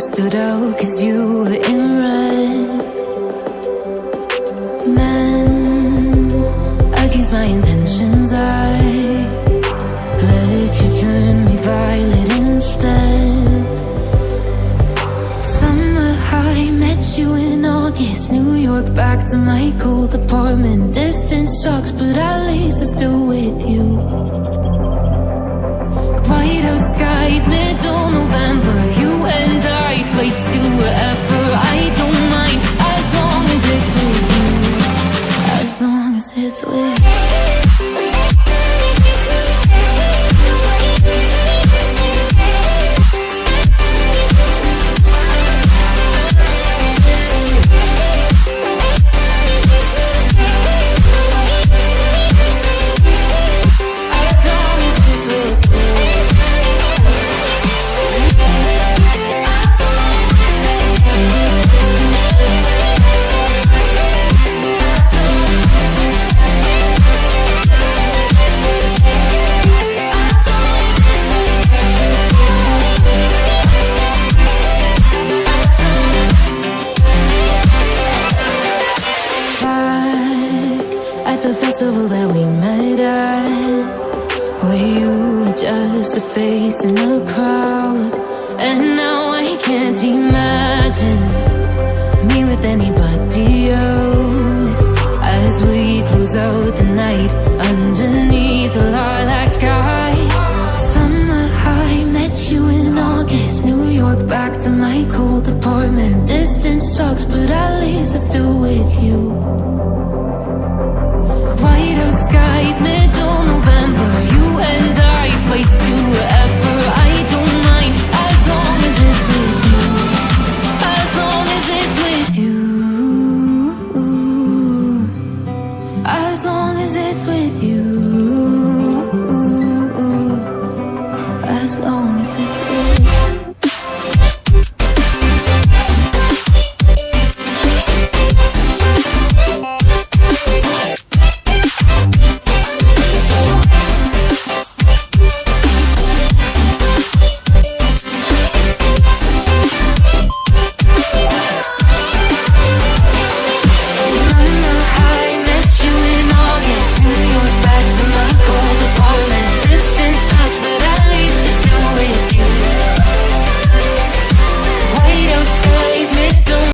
stood out 'cause you were in red. Then, against my intentions, I let you turn me violet instead. Summer high, met you in August. New York, back to my cold apartment. Distance sucks, but at least I'm still with you. Whiteout skies, middle November. You and I, flights to wherever. I don't mind, as long as it's with you. As long as it's with you. That we met at, where you were just a face in a crowd. And now I can't imagine me with anybody else, as we close out the night underneath the lilac sky. Summer high, met you in August. New York, back to my cold apartment. Distance sucks, but at least I'm still with you.